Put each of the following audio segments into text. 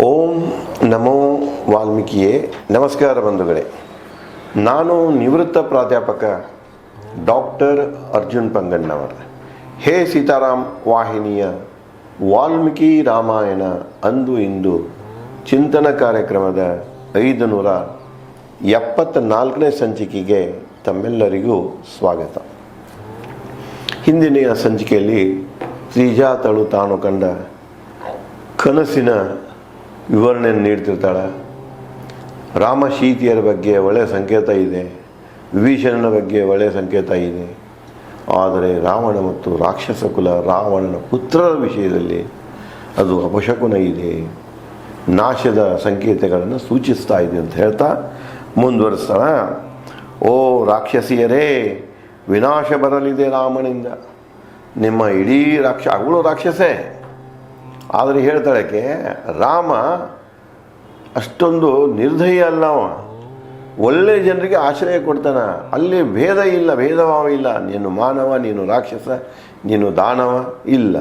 ಓಂ ನಮೋ ವಾಲ್ಮೀಕಿಯೇ. ನಮಸ್ಕಾರ ಬಂಧುಗಳೇ. ನಾನು ನಿವೃತ್ತ ಪ್ರಾಧ್ಯಾಪಕ ಡಾಕ್ಟರ್ ಅರ್ಜುನ್ ಪಂಗಣ್ಣವರ್. ಹೇ ಸೀತಾರಾಮ್ ವಾಹಿನಿಯ ವಾಲ್ಮೀಕಿ ರಾಮಾಯಣ ಅಂದು ಇಂದು ಚಿಂತನ ಕಾರ್ಯಕ್ರಮದ 574ನೇ ಸಂಚಿಕೆಗೆ ತಮ್ಮೆಲ್ಲರಿಗೂ ಸ್ವಾಗತ. ಹಿಂದಿನ ಸಂಚಿಕೆಯಲ್ಲಿ ಶ್ರೀಜಾತಳು ತಾನು ಕಂಡ ಕನಸಿನ ವಿವರಣೆಯನ್ನು ನೀಡ್ತಿರ್ತಾಳೆ. ರಾಮ ಸೀತೆಯರ ಬಗ್ಗೆ ಒಳ್ಳೆಯ ಸಂಕೇತ ಇದೆ, ವಿಭೀಷಣನ ಬಗ್ಗೆ ಒಳ್ಳೆಯ ಸಂಕೇತ ಇದೆ. ಆದರೆ ರಾವಣ ಮತ್ತು ರಾಕ್ಷಸ ಕುಲ ರಾವಣನ ಪುತ್ರರ ವಿಷಯದಲ್ಲಿ ಅದು ಅಪಶಕುನ ಇದೆ, ನಾಶದ ಸಂಕೇತಗಳನ್ನು ಸೂಚಿಸ್ತಾ ಇದೆ ಅಂತ ಹೇಳ್ತಾ ಮುಂದುವರಿಸ್ತಾಳೆ. ಓ ರಾಕ್ಷಸಿಯರೇ, ವಿನಾಶ ಬರಲಿದೆ ರಾಮನಿಂದ. ನಿಮ್ಮ ಇಡೀ ಅವಳು ರಾಕ್ಷಸೇ, ಆದರೆ ಹೇಳ್ತಾಳಕ್ಕೆ ರಾಮ ಅಷ್ಟೊಂದು ನಿರ್ದಯ ಅಲ್ಲ. ಒಳ್ಳೆಯ ಜನರಿಗೆ ಆಶ್ರಯ ಕೊಡ್ತಾನೆ. ಅಲ್ಲಿ ಭೇದ ಇಲ್ಲ, ಭೇದಭಾವ ಇಲ್ಲ. ನೀನು ಮಾನವ, ನೀನು ರಾಕ್ಷಸ, ನೀನು ದಾನವ ಇಲ್ಲ.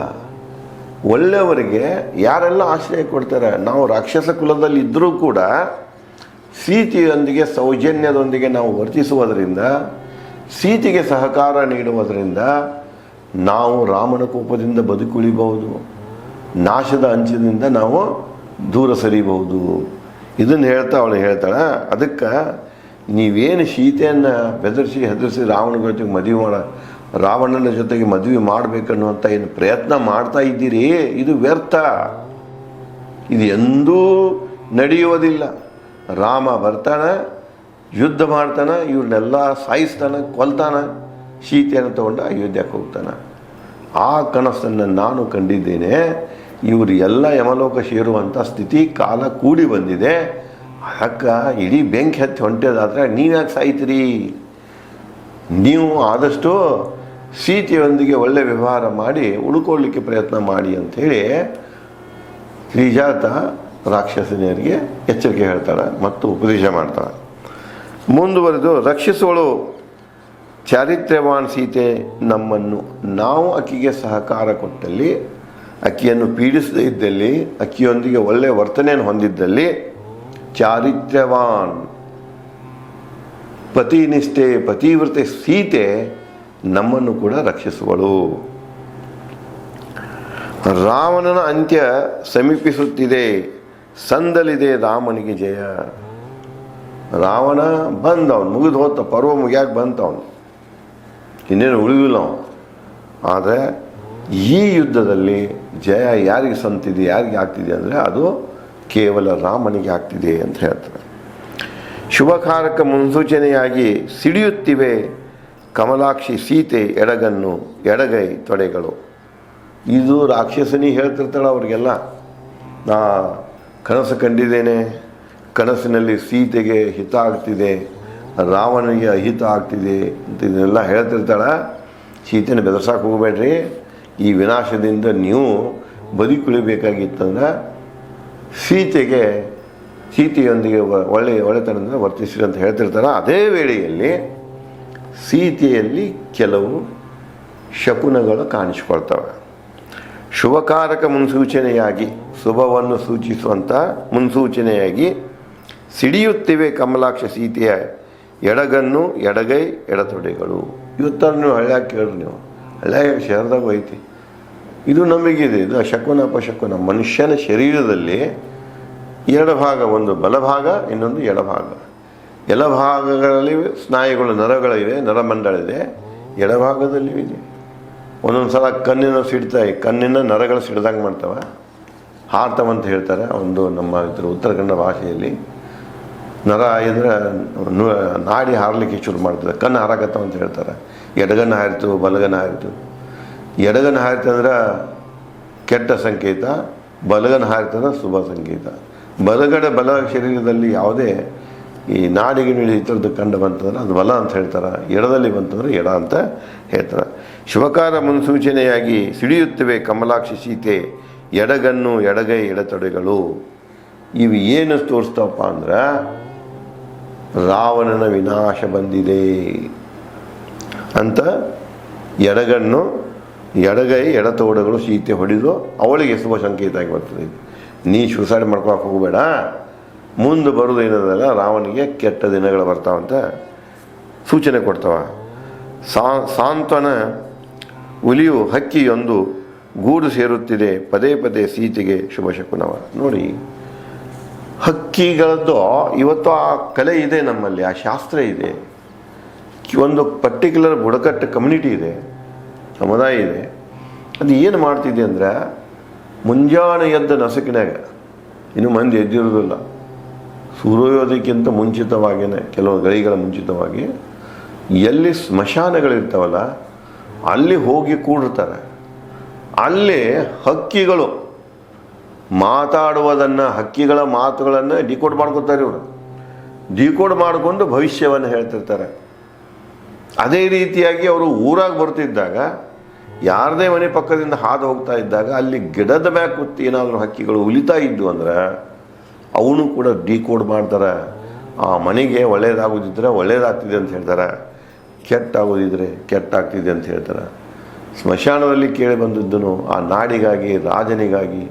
ಒಳ್ಳೆಯವರಿಗೆ ಯಾರೆಲ್ಲ ಆಶ್ರಯ ಕೊಡ್ತಾರೆ. ನಾವು ರಾಕ್ಷಸ ಕುಲದಲ್ಲಿ ಇದ್ದರೂ ಕೂಡ ಸೀತೆಯೊಂದಿಗೆ ಸೌಜನ್ಯದೊಂದಿಗೆ ನಾವು ವರ್ತಿಸುವುದರಿಂದ, ಸೀತೆಗೆ ಸಹಕಾರ ನೀಡುವುದರಿಂದ ನಾವು ರಾಮನ ಕೋಪದಿಂದ ಬದುಕುಳಿಬಹುದು, ನಾಶದ ಅಂಚಿನಿಂದ ನಾವು ದೂರ ಸರಿಬಹುದು. ಇದನ್ನು ಅವಳು ಹೇಳ್ತಾಳೆ. ಅದಕ್ಕೆ ನೀವೇನು ಸೀತೆಯನ್ನು ಬೆದರಿಸಿ ಹೆದರಿಸಿ ರಾವಣನ ಜೊತೆಗೆ ಮದುವೆ ಮಾಡಬೇಕನ್ನುವಂಥ ಏನು ಪ್ರಯತ್ನ ಮಾಡ್ತಾ ಇದ್ದೀರಿ, ಇದು ವ್ಯರ್ಥ. ಇದು ಎಂದೂ ನಡೆಯುವುದಿಲ್ಲ. ರಾಮ ಬರ್ತಾನೆ, ಯುದ್ಧ ಮಾಡ್ತಾನೆ, ಇವ್ರನ್ನೆಲ್ಲ ಸಾಯಿಸ್ತಾನೆ, ಕೊಲ್ತಾನೆ, ಸೀತೆಯನ್ನು ತಗೊಂಡು ಅಯೋಧ್ಯಕ್ಕೆ ಹೋಗ್ತಾನೆ. ಆ ಕನಸನ್ನು ನಾನು ಕಂಡಿದ್ದೇನೆ. ಇವರು ಎಲ್ಲ ಯಮಲೋಕ ಸೇರುವಂಥ ಸ್ಥಿತಿ ಕಾಲ ಕೂಡಿ ಬಂದಿದೆ. ಅದಕ್ಕೆ ಇಡೀ ಬೆಂಕಿ ಹತ್ತಿ ಹೊಂಟದಾದ್ರೆ ನೀವ್ಯಾಕೆ ಸಾಯ್ತೀರಿ? ನೀವು ಆದಷ್ಟು ಸೀತೆಯೊಂದಿಗೆ ಒಳ್ಳೆ ವ್ಯವಹಾರ ಮಾಡಿ ಉಳ್ಕೊಳ್ಳಿಕ್ಕೆ ಪ್ರಯತ್ನ ಮಾಡಿ ಅಂಥೇಳಿ ಶ್ರೀಜಾತ ರಾಕ್ಷಸನಿಯರಿಗೆ ಎಚ್ಚರಿಕೆ ಹೇಳ್ತಾಳೆ ಮತ್ತು ಉಪದೇಶ ಮಾಡ್ತಾಳೆ. ಮುಂದುವರೆದು, ರಕ್ಷಿಸುವಳು ಚಾರಿತ್ರ್ಯವಾನ್ ಸೀತೆ ನಮ್ಮನ್ನು. ನಾವು ಆಕೆಗೆ ಸಹಕಾರ ಕೊಟ್ಟಲ್ಲಿ, ಅಕ್ಕಿಯನ್ನು ಪೀಡಿಸದೇ ಇದ್ದಲ್ಲಿ, ಅಕ್ಕಿಯೊಂದಿಗೆ ಒಳ್ಳೆಯ ವರ್ತನೆಯನ್ನು ಹೊಂದಿದ್ದಲ್ಲಿ, ಚಾರಿತ್ರ್ಯವಾನ್ ಪತಿನಿಷ್ಠೆ ಪತಿವ್ರತೆ ಸೀತೆ ನಮ್ಮನ್ನು ಕೂಡ ರಕ್ಷಿಸುವಳು. ರಾವಣನ ಅಂತ್ಯ ಸಮೀಪಿಸುತ್ತಿದೆ, ಸಂದಲಿದೆ ರಾಮನಿಗೆ ಜಯ. ರಾವಣ ಬಂದವನು, ಮುಗಿದು ಹೋತ, ಪರ್ವ ಮುಗಿಯಾಕೆ ಬಂತವನು, ಇನ್ನೇನು ಉಳಿದಿಲ್ಲ ಅವನು. ಆದರೆ ಈ ಯುದ್ಧದಲ್ಲಿ ಜಯ ಯಾರಿಗೆ ಸಂತಿದೆ, ಯಾರಿಗೆ ಆಗ್ತಿದೆ ಅಂದರೆ ಅದು ಕೇವಲ ರಾಮನಿಗೆ ಆಗ್ತಿದೆ ಅಂತ ಹೇಳ್ತಾರೆ. ಶುಭಕಾರಕ ಮುನ್ಸೂಚನೆಯಾಗಿ ಸಿಡಿಯುತ್ತಿವೆ ಕಮಲಾಕ್ಷಿ ಸೀತೆ ಎಡಗನ್ನು, ಎಡಗೈ ತೊಡೆಗಳು. ಇದು ರಾಕ್ಷಸನಿ ಹೇಳ್ತಿರ್ತಾಳೆ ಅವ್ರಿಗೆಲ್ಲ. ನಾ ಕನಸು ಕಂಡಿದ್ದೇನೆ, ಕನಸಿನಲ್ಲಿ ಸೀತೆಗೆ ಹಿತ ಆಗ್ತಿದೆ, ರಾವಣನಿಗೆ ಅಹಿತ ಆಗ್ತಿದೆ ಅಂತ ಇದನ್ನೆಲ್ಲ ಹೇಳ್ತಿರ್ತಾಳೆ. ಸೀತೆನ ಬೆದರ್ಸಕ್ಕೆ ಹೋಗಬೇಡ್ರಿ, ಈ ವಿನಾಶದಿಂದ ನೀವು ಬದುಕುಳಿಬೇಕಾಗಿತ್ತಂದ್ರೆ ಸೀತೆಯೊಂದಿಗೆ ಒಳ್ಳೆತನದಿಂದ ವರ್ತಿಸಿರಿ ಅಂತ ಹೇಳ್ತಿರ್ತಾರೆ. ಅದೇ ವೇಳೆಯಲ್ಲಿ ಸೀತೆಯಲ್ಲಿ ಕೆಲವು ಶಕುನಗಳು ಕಾಣಿಸ್ಕೊಳ್ತವೆ. ಶುಭಕಾರಕ ಮುನ್ಸೂಚನೆಯಾಗಿ, ಶುಭವನ್ನು ಸೂಚಿಸುವಂಥ ಮುನ್ಸೂಚನೆಯಾಗಿ ಸಿಡಿಯುತ್ತಿವೆ ಕಮಲಾಕ್ಷ ಸೀತೆಯ ಎಡಗನ್ನು, ಎಡಗೈ, ಎಡತೊಡೆಗಳು. ಇವತ್ತಾರು ನೀವು ಹಳ್ಳ್ಯಾಗ ಕೇಳ್ರಿ, ನೀವು ಹಳ್ಳ್ಯಾಗ ಶಹರದಾಗ ಐತಿ. ಇದು ನಂಬಿಕೆಯಿದೆ. ಇದು ಶಕುನ ಅಪಶಕುನ. ಮನುಷ್ಯನ ಶರೀರದಲ್ಲಿ ಎರಡು ಭಾಗ, ಒಂದು ಬಲಭಾಗ, ಇನ್ನೊಂದು ಎಡಭಾಗ. ಎಡಭಾಗಗಳಲ್ಲಿ ಸ್ನಾಯುಗಳು, ನರಗಳಿವೆ, ನರಮಂಡಳಿದೆ. ಎಡಭಾಗದಲ್ಲಿಯೂ ಇದೆ. ಒಂದೊಂದು ಸಲ ಕಣ್ಣಿನ ನರಗಳು ಸಿಡ್ದಂಗೆ ಮಾಡ್ತವೆ, ಹಾರ್ತವಂತ ಹೇಳ್ತಾರೆ. ಒಂದು ನಮ್ಮ ಉತ್ತರ ಕನ್ನಡ ಭಾಷೆಯಲ್ಲಿ ನರ ಇದ್ರೆ ನಾಡಿ ಹಾರಲಿಕ್ಕೆ ಶುರು ಮಾಡ್ತದೆ, ಕಣ್ಣು ಹಾರಾಕತ್ತವ ಅಂತ ಹೇಳ್ತಾರೆ. ಎಡಗನ್ನು ಹಾರಿತು, ಬಲಗನ್ನು ಹಾರಿತು. ಎಡಗನ್ನು ಹಾರಿತಂದ್ರೆ ಕೆಟ್ಟ ಸಂಕೇತ, ಬಲಗನ್ನು ಹಾರಿತಂದ್ರೆ ಶುಭ ಸಂಕೇತ. ಬಲ ಶರೀರದಲ್ಲಿ ಯಾವುದೇ ಈ ನಾಡಿಗೆ ಈ ಥರದ್ದು ಕಂಡು ಬಂತಂದ್ರೆ ಅದು ಬಲ ಅಂತ ಹೇಳ್ತಾರೆ, ಎಡದಲ್ಲಿ ಬಂತಂದ್ರೆ ಎಡ ಅಂತ ಹೇಳ್ತಾರೆ. ಶುಭಕಾರ ಮುನ್ಸೂಚನೆಯಾಗಿ ಸಿಡಿಯುತ್ತವೆ ಕಮಲಾಕ್ಷಿ ಸೀತೆ ಎಡಗನ್ನು, ಎಡಗೈ, ಎಡತೊಡೆಗಳು. ಇವು ಏನು ತೋರಿಸ್ತವಪ್ಪ ಅಂದ್ರೆ ರಾವಣನ ವಿನಾಶ ಬಂದಿದೆ ಅಂತ. ಎಡಗಣ್ಣು, ಎಡಗೈ, ಎಡತೋಡಗಳು ಸೀತೆ ಹೊಡೆದು ಅವಳಿಗೆ ಶುಭ ಸಂಕೇತ ಆಗಿ ಬರ್ತದೆ. ನೀ ಸೂಸೈಡ್ ಮಾಡ್ಕೊಳಕ್ಕೆ ಹೋಗಬೇಡ, ಮುಂದೆ ಬರೋದು ಏನದಲ್ಲ ರಾವನಿಗೆ ಕೆಟ್ಟ ದಿನಗಳು ಬರ್ತಾವಂತ ಸೂಚನೆ ಕೊಡ್ತಾವ. ಸಾಂತ್ವನ ಹುಲಿಯು ಹಕ್ಕಿಯೊಂದು ಗೂಡು ಸೇರುತ್ತಿದೆ, ಪದೇ ಪದೇ ಸೀತೆಗೆ ಶುಭ ಶಕುನವ. ನೋಡಿ, ಹಕ್ಕಿಗಳದ್ದು ಇವತ್ತು ಆ ಕಲೆ ಇದೆ ನಮ್ಮಲ್ಲಿ, ಆ ಶಾಸ್ತ್ರ ಇದೆ. ಒಂದು ಪರ್ಟಿಕ್ಯುಲರ್ ಬುಡಕಟ್ಟು ಕಮ್ಯುನಿಟಿ ಇದೆ, ಸಮುದಾಯ ಇದೆ. ಅದು ಏನು ಮಾಡ್ತಿದೆ ಅಂದ್ರೆ, ಮುಂಜಾನೆ ಎದ್ದ ನಸುಕಿನಾಗ, ಇನ್ನು ಮಂದಿ ಎದ್ದಿರೋದಿಲ್ಲ, ಸೂರ್ಯೋದಯಕ್ಕಿಂತ ಮುಂಚಿತವಾಗಿಯೇ ಕೆಲವು ಗಳಿಗಳ ಮುಂಚಿತವಾಗಿ ಎಲ್ಲಿ ಸ್ಮಶಾನಗಳಿರ್ತಾವಲ್ಲ ಅಲ್ಲಿ ಹೋಗಿ ಕೂಡಿರ್ತಾರೆ. ಅಲ್ಲಿ ಹಕ್ಕಿಗಳು ಮಾತಾಡುವುದನ್ನು, ಹಕ್ಕಿಗಳ ಮಾತುಗಳನ್ನು ಡಿಕೋಡ್ ಮಾಡ್ಕೊತಾರೆ. ಇವರು ಡಿಕೋಡ್ ಮಾಡಿಕೊಂಡು ಭವಿಷ್ಯವನ್ನು ಹೇಳ್ತಿರ್ತಾರೆ. ಅದೇ ರೀತಿಯಾಗಿ ಅವರು ಊರಾಗ ಬರ್ತಿದ್ದಾಗ, ಯಾರದೇ ಮನೆ ಪಕ್ಕದಿಂದ ಹಾದು ಹೋಗ್ತಾ ಇದ್ದಾಗ ಅಲ್ಲಿ ಗಿಡದ ಮ್ಯಾಗ ಕೂತು ಏನಾದರೂ ಹಕ್ಕಿಗಳು ಉಲಿತಾ ಇದ್ವು ಅಂದ್ರೆ ಅವನು ಕೂಡ ಡಿಕೋಡ್ ಮಾಡ್ತಾರೆ. ಆ ಮನೆಗೆ ಒಳ್ಳೇದಾಗೋದಿದ್ರೆ ಒಳ್ಳೇದಾಗ್ತಿದೆ ಅಂತ ಹೇಳ್ತಾರೆ, ಕೆಟ್ಟಾಗೋದಿದ್ರೆ ಕೆಟ್ಟಾಗ್ತಿದೆ ಅಂತ ಹೇಳ್ತಾರೆ. ಸ್ಮಶಾನದಲ್ಲಿ ಕೇಳಿ ಬಂದಿದ್ದನು ಆ ನಾಡಿಗಾಗಿ, ರಾಜನಿಗಾಗಿ,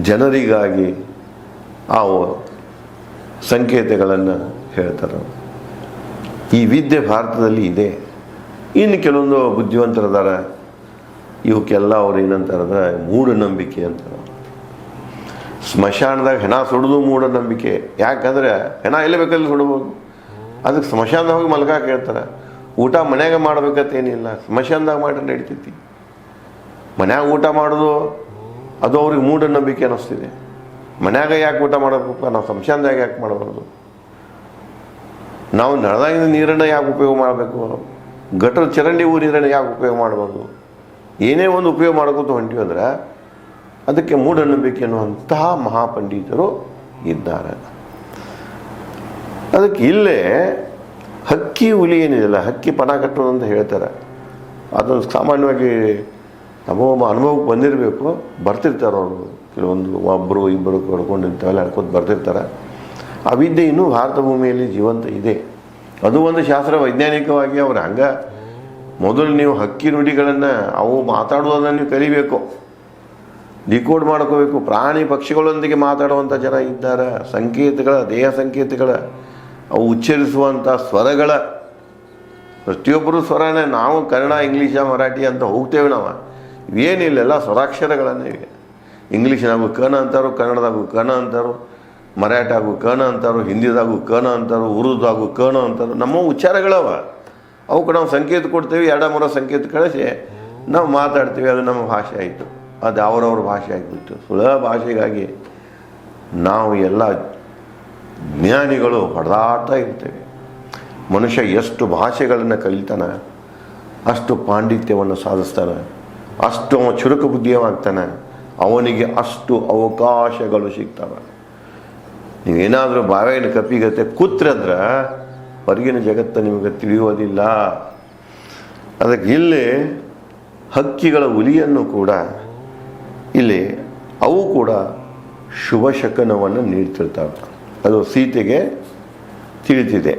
ಜನರಿಗಾಗಿ ಆ ಸಂಕೇತಗಳನ್ನು ಹೇಳ್ತಾರೆ. ಈ ವಿದ್ಯೆ ಭಾರತದಲ್ಲಿ ಇದೆ. ಇನ್ನು ಕೆಲವೊಂದು ಬುದ್ಧಿವಂತರದಾರ, ಇವಕ್ಕೆಲ್ಲ ಅವ್ರು ಏನಂತಾರದ ಮೂಢನಂಬಿಕೆ ಅಂತಾರೆ. ಸ್ಮಶಾನದಾಗ ಹೆಣ ಸುಡೋದು ಮೂಢನಂಬಿಕೆ. ಯಾಕಂದರೆ ಹೆಣ ಎಲ್ಲಿ ಬೇಕಲ್ಲಿ ಸುಡ್ಬೋದು, ಅದಕ್ಕೆ ಸ್ಮಶಾನದಾಗ ಹೋಗಿ ಮಲ್ಗಾಕ ಹೇಳ್ತಾರೆ. ಊಟ ಮನ್ಯಾಗ ಮಾಡ್ಬೇಕಂತೇನಿಲ್ಲ, ಸ್ಮಶಾನದಾಗ ಮಾಡಿ ನಡೀತೈತಿ. ಮನ್ಯಾಗ ಊಟ ಮಾಡೋದು ಅದು ಅವ್ರಿಗೆ ಮೂಢನಂಬಿಕೆ ಅನ್ನಿಸ್ತಿದೆ. ಮನ್ಯಾಗ ಯಾಕೆ ಊಟ ಮಾಡಬೇಕು, ನಾವು ಸ್ಮಶಾನದಾಗ ಯಾಕೆ ಮಾಡಬಾರ್ದು? ನಾವು ನಳದಾಗಿನ ನೀರನ್ನು ಯಾಕೆ ಉಪಯೋಗ ಮಾಡಬೇಕು, ಗಟರ ಚರಂಡಿ ನೀರನ್ನು ಯಾಕೆ ಉಪಯೋಗ ಮಾಡಬಾರ್ದು? ಏನೇ ಒಂದು ಉಪಯೋಗ ಮಾಡ್ಕೊತ ಹೊಂಟಿವಿ ಅಂದ್ರೆ ಅದಕ್ಕೆ ಮೂಢನಂಬಿಕೆ ಅನ್ನುವಂತಹ ಮಹಾಪಂಡಿತರು ಇದ್ದಾರೆ. ಅದಕ್ಕೆ ಇಲ್ಲೇ ಹಕ್ಕಿ ಹುಲಿ ಏನಿದೆಯಲ್ಲ, ಹಕ್ಕಿ ಪಣ ಕಟ್ಟೋದು ಅಂತ ಹೇಳ್ತಾರೆ. ಅದೊಂದು ಸಾಮಾನ್ಯವಾಗಿ ನಮಗೊಬ್ಬ ಅನುಭವಕ್ಕೆ ಬಂದಿರಬೇಕು, ಬರ್ತಿರ್ತಾರೆ ಅವರು. ಕೆಲವೊಂದು ಒಬ್ಬರು ಇಬ್ಬರು ಕಡ್ಕೊಂಡಿರ್ತಾವೆಲ್ಲ ಹೇಳ್ಕೊತ ಬರ್ತಿರ್ತಾರೆ. ಆ ವಿದ್ಯೆ ಇನ್ನೂ ಭಾರತ ಭೂಮಿಯಲ್ಲಿ ಜೀವಂತ ಇದೆ. ಅದು ಒಂದು ಶಾಸ್ತ್ರ. ವೈಜ್ಞಾನಿಕವಾಗಿ ಅವ್ರು ಹಂಗೆ ಮೊದಲು ನೀವು ಹಕ್ಕಿ ನುಡಿಗಳನ್ನು, ಅವು ಮಾತಾಡೋದನ್ನು ನೀವು ಕಲಿಬೇಕು, ಡಿಕೋಡ್ ಮಾಡ್ಕೋಬೇಕು. ಪ್ರಾಣಿ ಪಕ್ಷಿಗಳೊಂದಿಗೆ ಮಾತಾಡುವಂಥ ಜನ ಇದ್ದಾರೆ. ಸಂಕೇತಗಳ, ದೇಹ ಸಂಕೇತಗಳ, ಅವು ಉಚ್ಚರಿಸುವಂಥ ಸ್ವರಗಳ, ಪ್ರತಿಯೊಬ್ಬರು ಸ್ವರನೇ. ನಾವು ಕನ್ನಡ, ಇಂಗ್ಲೀಷ, ಮರಾಠಿ ಅಂತ ಹೋಗ್ತೇವೆ. ನಾವು ಏನಿಲ್ಲ, ಸ್ವರಾಕ್ಷರಗಳನ್ನೇ ಇವೆ. ಇಂಗ್ಲೀಷ್ನಾಗು ಕನ ಅಂತಾರು, ಕನ್ನಡದಾಗು ಕನ ಅಂತಾರು, ಮರಾಠಾಗು ಕನ ಅಂತಾರು, ಹಿಂದಿದಾಗು ಕನ ಅಂತಾರು, ಉರ್ದುದಾಗು ಕನ ಅಂತಾರು. ನಮ್ಮ ಉಚ್ಚಾರಗಳವ, ಅವಕ್ಕೆ ನಾವು ಸಂಕೇತ ಕೊಡ್ತೇವೆ. 2-3 ಸಂಕೇತ ಕಳಿಸಿ ನಾವು ಮಾತಾಡ್ತೀವಿ. ಅದು ನಮ್ಮ ಭಾಷೆ ಆಯಿತು, ಅದು ಅವರವ್ರ ಭಾಷೆ ಆಗಿಬಿಟ್ಟು. ಸುಲಭ ಭಾಷೆಗಾಗಿ ನಾವು ಎಲ್ಲ ಜ್ಞಾನಿಗಳು ಹೊಡೆದಾಡ್ತಾ ಇರ್ತೇವೆ. ಮನುಷ್ಯ ಎಷ್ಟು ಭಾಷೆಗಳನ್ನು ಕಲಿತಾನೆ ಅಷ್ಟು ಪಾಂಡಿತ್ಯವನ್ನು ಸಾಧಿಸ್ತಾನೆ, ಅಷ್ಟು ಅವ ಚುರುಕು ಬುದ್ಧಿಯವಾಗ್ತಾನೆ, ಅವನಿಗೆ ಅಷ್ಟು ಅವಕಾಶಗಳು ಸಿಗ್ತವೆ. ನೀವೇನಾದರೂ ಬಾವಿನ ಕಪ್ಪಿಗತ್ತೆ ಕೂತ್ರಂದ್ರೆ ಹೊರಗಿನ ಜಗತ್ತು ನಿಮಗೆ ತಿಳಿಯೋದಿಲ್ಲ. ಅದಕ್ಕೆ ಇಲ್ಲಿ ಹಕ್ಕಿಗಳ ಹುಲಿಯನ್ನು ಕೂಡ ಇಲ್ಲಿ ಅವು ಕೂಡ ಶುಭ ಶಕನವನ್ನು ನೀಡ್ತಿರ್ತಾವೆ. ಅದು ಸೀತೆಗೆ ತಿಳಿದಿದೆ.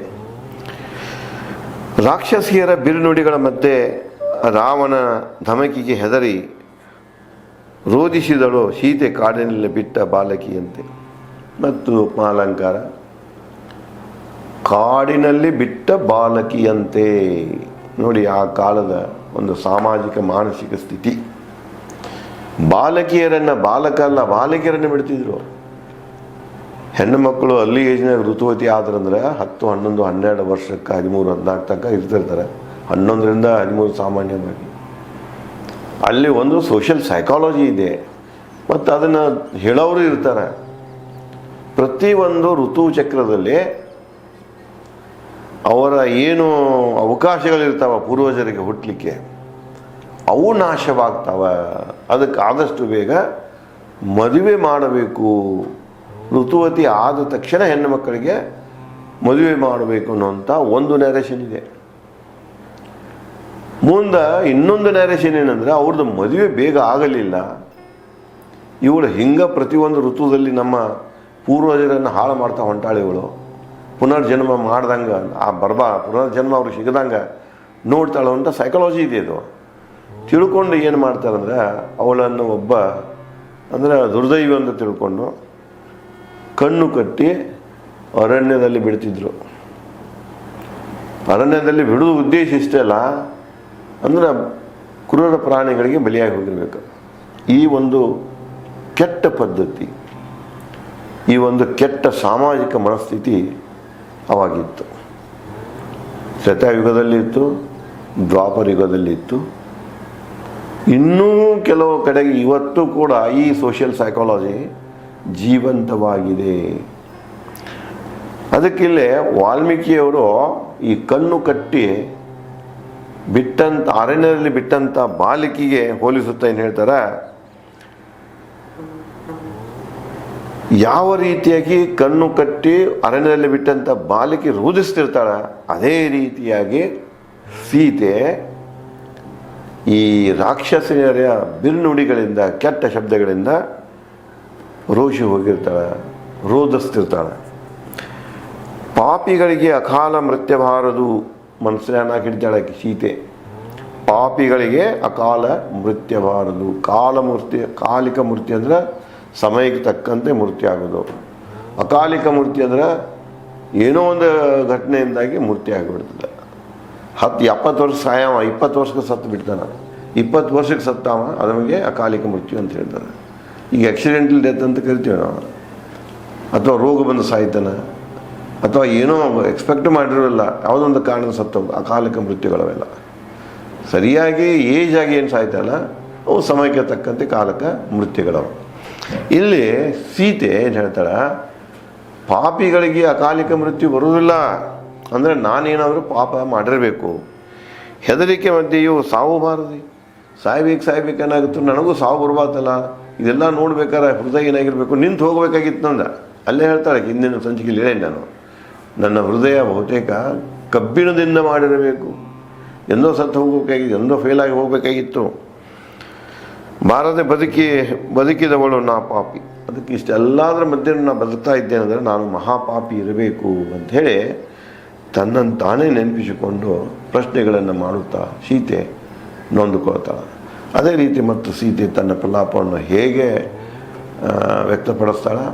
ರಾಕ್ಷಸಿಯರ ಬಿರುನುಡಿಗಳ ಮಧ್ಯೆ ರಾವಣ ಧಮಕಿಗೆ ಹೆದರಿ ರೋಧಿಸಿದಳು ಸೀತೆ ಕಾಡಿನಲ್ಲಿ ಬಿಟ್ಟ ಬಾಲಕಿಯಂತೆ. ಮತ್ತು ಮಾಲಂಕಾರ, ಕಾಡಿನಲ್ಲಿ ಬಿಟ್ಟ ಬಾಲಕಿಯಂತೆ. ನೋಡಿ, ಆ ಕಾಲದ ಒಂದು ಸಾಮಾಜಿಕ ಮಾನಸಿಕ ಸ್ಥಿತಿ. ಬಾಲಕಿಯರನ್ನು, ಬಾಲಕ ಅಲ್ಲ ಬಾಲಕಿಯರನ್ನು ಬಿಡ್ತಿದ್ರು. ಹೆಣ್ಣು ಮಕ್ಕಳು ಅಲ್ಲಿ ಏಜ್ನಾಗ ಋತುವತಿ ಆದ್ರಂದ್ರೆ 10, 11, 12 ವರ್ಷಕ್ಕೆ 13, 14 ತನಕ ಇರ್ತಿರ್ತಾರೆ. 11ರಿಂದ 13 ಸಾಮಾನ್ಯವಾಗಿ. ಅಲ್ಲಿ ಒಂದು ಸೋಷಿಯಲ್ ಸೈಕಾಲಜಿ ಇದೆ, ಮತ್ತು ಅದನ್ನು ಹೇಳೋರು ಇರ್ತಾರೆ. ಪ್ರತಿಯೊಂದು ಋತು ಚಕ್ರದಲ್ಲಿ ಅವರ ಏನು ಅವಕಾಶಗಳಿರ್ತಾವೆ ಪೂರ್ವಜರಿಗೆ ಹುಟ್ಟಲಿಕ್ಕೆ, ಅವು ನಾಶವಾಗ್ತಾವೆ. ಅದಕ್ಕೆ ಆದಷ್ಟು ಬೇಗ ಮದುವೆ ಮಾಡಬೇಕು. ಋತುವತಿ ಆದ ತಕ್ಷಣ ಹೆಣ್ಣು ಮಕ್ಕಳಿಗೆ ಮದುವೆ ಮಾಡಬೇಕು ಅನ್ನೋಂಥ ಒಂದು ನ್ಯಾರೇಷನ್ ಇದೆ. ಮುಂದೆ ಇನ್ನೊಂದು ನ್ಯಾರೇಷನ್ ಏನಂದರೆ, ಅವ್ರದ್ದು ಮದುವೆ ಬೇಗ ಆಗಲಿಲ್ಲ, ಇವಳು ಹಿಂಗೆ ಪ್ರತಿಯೊಂದು ಋತುದಲ್ಲಿ ನಮ್ಮ ಪೂರ್ವಜರನ್ನು ಹಾಳು ಮಾಡ್ತಾ ಹೊಂಟಾಳೆ ಇವಳು. ಪುನರ್ಜನ್ಮ ಮಾಡ್ದಂಗೆ, ಆ ಪುನರ್ಜನ್ಮ ಅವ್ರಿಗೆ ಸಿಗದಂಗೆ ನೋಡ್ತಾಳೆ ಅಂತ ಸೈಕಾಲಜಿ ಇದೆ. ಇದು ತಿಳ್ಕೊಂಡು ಏನು ಮಾಡ್ತಾರಂದ್ರೆ, ಅವಳನ್ನು ಒಬ್ಬ ಅಂದರೆ ದುರ್ದೈವಿ ಅಂತ ತಿಳ್ಕೊಂಡು ಕಣ್ಣು ಕಟ್ಟಿ ಅರಣ್ಯದಲ್ಲಿ ಬಿಡ್ತಿದ್ರು. ಅರಣ್ಯದಲ್ಲಿ ಬಿಡುವ ಉದ್ದೇಶ ಇಷ್ಟೇ ಅಲ್ಲ, ಅಂದರೆ ಕ್ರೂರ ಪ್ರಾಣಿಗಳಿಗೆ ಬಲಿಯಾಗಿ ಹೋಗಿರ್ಬೇಕು. ಈ ಒಂದು ಕೆಟ್ಟ ಪದ್ಧತಿ, ಈ ಒಂದು ಕೆಟ್ಟ ಸಾಮಾಜಿಕ ಮನಸ್ಥಿತಿ ಅವಾಗಿತ್ತು. ತ್ರೇತಾಯುಗದಲ್ಲಿ ಇತ್ತು, ದ್ವಾಪರ ಯುಗದಲ್ಲಿ ಇತ್ತು, ಇನ್ನೂ ಕೆಲವು ಕಡೆಗೆ ಇವತ್ತು ಕೂಡ ಈ ಸೋಷಿಯಲ್ ಸೈಕಾಲಜಿ ಜೀವಂತವಾಗಿದೆ. ಅದಕ್ಕಿಲ್ಲೇ ವಾಲ್ಮೀಕಿಯವರು ಈ ಕಣ್ಣು ಕಟ್ಟಿ ಬಿಟ್ಟಂತ ಅರಣ್ಯದಲ್ಲಿ ಬಿಟ್ಟಂತ ಬಾಲಿಕೆಗೆ ಹೋಲಿಸುತ್ತಾ ಏನು ಹೇಳ್ತಾರೆ, ಯಾವ ರೀತಿಯಾಗಿ ಕಣ್ಣು ಕಟ್ಟಿ ಅರಣ್ಯದಲ್ಲಿ ಬಿಟ್ಟಂತ ಬಾಲಿಕೆ ರೋಧಿಸ್ತಿರ್ತಾಳೆ, ಅದೇ ರೀತಿಯಾಗಿ ಸೀತೆ ಈ ರಾಕ್ಷಸಿಯರ ಬಿರುನುಡಿಗಳಿಂದ, ಕೆಟ್ಟ ಶಬ್ದಗಳಿಂದ ರೋಷಿ ಹೋಗಿರ್ತಾಳೆ, ರೋಧಿಸ್ತಿರ್ತಾಳೆ. ಪಾಪಿಗಳಿಗೆ ಅಕಾಲ ಮೃತ್ಯಬಾರದು ಮನಸ್ಸನ್ನ ಹಿಡಿತಾಳೆ ಸೀತೆ. ಪಾಪಿಗಳಿಗೆ ಅಕಾಲ ಮೃತ್ಯಬಾರದು. ಕಾಲಿಕ ಮೃತ್ಯು ಅಂದ್ರೆ ಸಮಯಕ್ಕೆ ತಕ್ಕಂತೆ ಮೃತ್ಯು ಆಗೋದು. ಅಕಾಲಿಕ ಮೃತ್ಯು ಅಂದ್ರೆ ಏನೋ ಒಂದು ಘಟನೆಯಿಂದಾಗಿ ಮೃತ್ಯು ಆಗಿಬಿಡ್ತದೆ. 70 ವರ್ಷ ಸಾಯವ, 20 ವರ್ಷಕ್ಕೆ ಸತ್ತು ಬಿಡ್ತಾನೆ. 20 ವರ್ಷಕ್ಕೆ ಸತ್ತಾವ, ಅದು ನಮಗೆ ಅಕಾಲಿಕ ಮೃತ್ಯು ಅಂತ ಹೇಳ್ತಾರೆ. ಈಗ ಆಕ್ಸಿಡೆಂಟಲ್ ಡೆತ್ ಅಂತ ಕರಿತೀವಿ ನಾವು. ಅಥವಾ ರೋಗ ಬಂದು ಸಾಯ್ತಾನೆ, ಅಥವಾ ಏನೋ ಎಕ್ಸ್ಪೆಕ್ಟ್ ಮಾಡಿರೋಲ್ಲ, ಯಾವುದೊಂದು ಕಾರಣದ ಸತ್ತೋದು, ಅಕಾಲಿಕ ಮೃತ್ಯುಗಳವೆಲ್ಲ. ಸರಿಯಾಗಿ ಏಜ್ ಆಗಿ ಏನು ಸಾಯ್ತಲ್ಲ, ಅವು ಸಮಯಕ್ಕೆ ತಕ್ಕಂತೆ ಕಾಲಕ ಮೃತ್ಯುಗಳವು. ಇಲ್ಲಿ ಸೀತೆ ಏನು ಹೇಳ್ತಾಳೆ, ಪಾಪಿಗಳಿಗೆ ಅಕಾಲಿಕ ಮೃತ್ಯು ಬರುವುದಿಲ್ಲ. ಅಂದರೆ ನಾನೇನಾದರೂ ಪಾಪ ಮಾಡಿರಬೇಕು, ಹೆದರಿಕೆ ಮಧ್ಯೆಯೂ ಸಾವು ಬಾರದು. ಸಾಯ್ಬೇಕೇನಾಗುತ್ತೆ, ನನಗೂ ಸಾವು ಬರಬಾರ್ದಲ್ಲ. ಇದೆಲ್ಲ ನೋಡ್ಬೇಕಾದ್ರೆ ಹೃದಯ ಏನಾಗಿರ್ಬೇಕು, ನಿಂತು ಹೋಗ್ಬೇಕಾಗಿತ್ತು ನಂದ. ಅಲ್ಲೇ ಹೇಳ್ತಾಳೆ ಹಿಂದಿನ ಸಂಚಿಕೆಯಲ್ಲಿ ಹೇಳಿ, ನನ್ನ ಹೃದಯ ಬಹುತೇಕ ಕಬ್ಬಿಣದಿಂದ ಮಾಡಿರಬೇಕು, ಎಂದೋ ಸತ್ತು ಹೋಗಬೇಕಾಗಿತ್ತು, ಎಂದೋ ಫೇಲಾಗಿ ಹೋಗಬೇಕಾಗಿತ್ತು. ಬಾರದೆ ಬದುಕಿದವಳು ನಾ ಪಾಪಿ. ಅದಕ್ಕೆ ಇಷ್ಟೆಲ್ಲದರ ಮಧ್ಯೆ ನಾ ಬದುಕ್ತಾ ಇದ್ದೇನೆ ಅಂದರೆ ನಾನು ಮಹಾಪಾಪಿ ಇರಬೇಕು ಅಂಥೇಳಿ ತನ್ನನ್ನು ತಾನೇ ನೆನಪಿಸಿಕೊಂಡು ಪ್ರಶ್ನೆಗಳನ್ನು ಮಾಡುತ್ತಾ ಸೀತೆ ನೊಂದುಕೊಳ್ತಾಳೆ. ಅದೇ ರೀತಿ ಮತ್ತು ಸೀತೆ ತನ್ನ ಪ್ರಲಾಪವನ್ನು ಹೇಗೆ ವ್ಯಕ್ತಪಡಿಸ್ತಾಳೆ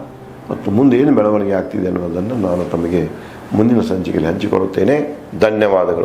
ಮತ್ತು ಮುಂದೆ ಏನು ಬೆಳವಣಿಗೆ ಆಗ್ತಿದೆ ಅನ್ನೋದನ್ನು ನಾನು ತಮಗೆ ಮುಂದಿನ ಸಂಚಿಕೆಯಲ್ಲಿ ಹಂಚಿಕೊಳ್ಳುತ್ತೇನೆ. ಧನ್ಯವಾದಗಳು.